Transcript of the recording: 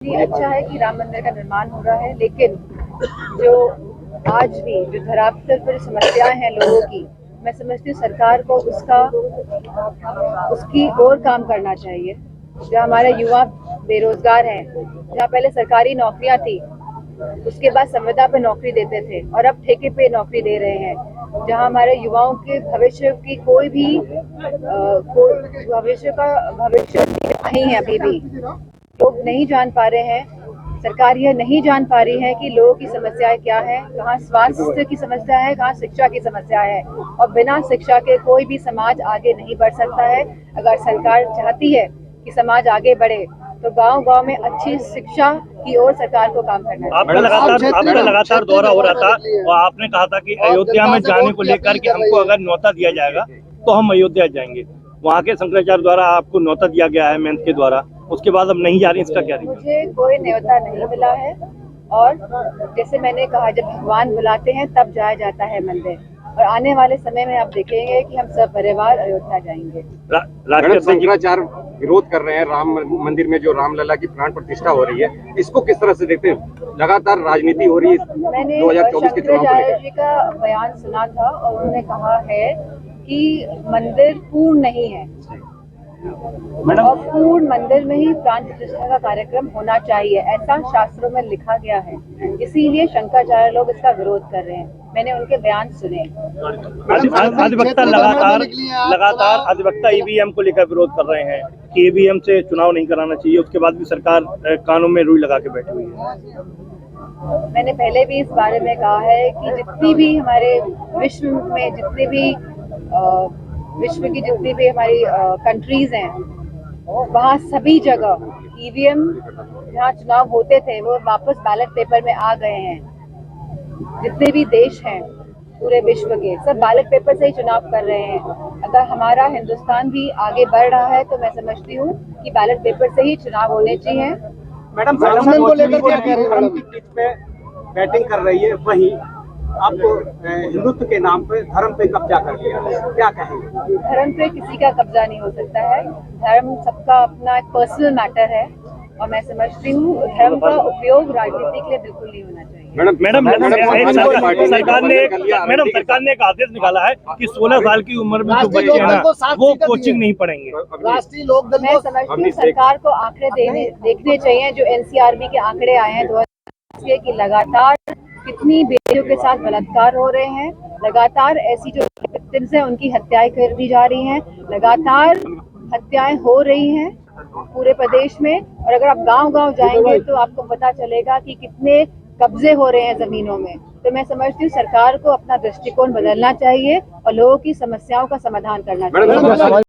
ये अच्छा है कि राम मंदिर का निर्माण हो रहा है, लेकिन जो आज भी जो धरातल पर समस्याएं हैं लोगों की, मैं समझती हूँ सरकार को उसकी और काम करना चाहिए। जो हमारे युवा बेरोजगार हैं, जहाँ पहले सरकारी नौकरियां थी, उसके बाद संविदा पे नौकरी देते थे और अब ठेके पे नौकरी दे रहे हैं, जहाँ हमारे युवाओं के भविष्य की कोई भविष्य नहीं है। अभी भी लोग नहीं जान पा रहे हैं, सरकार यह नहीं जान पा रही है कि लोगों की समस्याएं क्या है, कहाँ स्वास्थ्य की समस्या है, कहाँ शिक्षा की समस्या है। और बिना शिक्षा के कोई भी समाज आगे नहीं बढ़ सकता है। अगर सरकार चाहती है कि समाज आगे बढ़े, तो गांव-गांव में अच्छी शिक्षा की ओर सरकार को काम करना चाहिए। आपका लगातार दौरा हो रहा था और आपने कहा था कि अयोध्या में जाने को लेकर कि हमको अगर न्योता दिया जाएगा तो हम अयोध्या जाएंगे। वहाँ के शंकराचार्य द्वारा आपको न्योता दिया गया है मंच के द्वारा, उसके बाद अब नहीं जा रही, इसका क्या है? मुझे कोई न्योता नहीं मिला है, और जैसे मैंने कहा, जब भगवान बुलाते हैं तब जाया जाता है मंदिर, और आने वाले समय में आप देखेंगे कि हम सब परिवार अयोध्या जाएंगे। शंकराचार्य विरोध कर रहे हैं राम मंदिर में, जो रामलला की प्राण प्रतिष्ठा हो रही है, इसको किस तरह से देखते हैं? लगातार राजनीति हो रही है। मैंने शंकराचार्य जी का बयान सुना था और उन्होंने कहा है कि मंदिर पूर्ण नहीं है और पूर्ण मंदिर में ही प्राण प्रतिष्ठा का कार्यक्रम होना चाहिए, ऐसा शास्त्रों में लिखा गया है। इसीलिए शंकराचार्य लोग इसका विरोध कर रहे हैं। मैंने उनके बयान सुने। लगातार अधिवक्ता ईवीएम को लेकर विरोध कर रहे हैं कि ईवीएम से चुनाव नहीं कराना चाहिए, उसके बाद भी सरकार कानों में रुई लगा के बैठी हुई है। मैंने पहले भी इस बारे में कहा है कि जितनी भी हमारे विश्व में विश्व की जितनी भी हमारी कंट्रीज हैं, वहाँ सभी जगह ईवीएम जहाँ चुनाव होते थे वो वापस बैलेट पेपर में आ गए हैं। जितने भी देश हैं पूरे विश्व के, सब बैलेट पेपर से ही चुनाव कर रहे हैं। अगर हमारा हिंदुस्तान भी आगे बढ़ रहा है तो मैं समझती हूँ कि बैलेट पेपर से ही चुनाव होने चाहिए। मैडम, को लेकर क्या कह रहे हैं? पिच पे बैटिंग कर रही है, वहीं आपको हिंदुत्व के नाम पे धर्म पे कब्जा कर लिया, क्या कहेंगे? धर्म पे किसी का कब्जा नहीं हो सकता है। धर्म सबका अपना एक पर्सनल मैटर है, और मैं समझती हूँ धर्म का उपयोग राजनीति के लिए बिल्कुल नहीं होना चाहिए। सरकार ने एक आदेश निकाला है कि 16 साल की उम्र में जो बच्चे हैं ना, वो कोचिंग नहीं पढ़ेंगे। राष्ट्रीय लोकदल, मैं समझती हूँ सरकार को आंकड़े देखने चाहिए। जो एनसीआरबी के आंकड़े आए हैं 2020 के, कि लगातार कितनी बेटियों के साथ बलात्कार हो रहे हैं, लगातार ऐसी जो विक्टिम्स हैं उनकी हत्याएं कर दी जा रही हैं, लगातार हत्याएं हो रही हैं पूरे प्रदेश में। और अगर आप गांव-गांव जाएंगे तो आपको पता चलेगा कि कितने कब्जे हो रहे हैं जमीनों में। तो मैं समझती हूँ सरकार को अपना दृष्टिकोण बदलना चाहिए और लोगों की समस्याओं का समाधान करना चाहिए।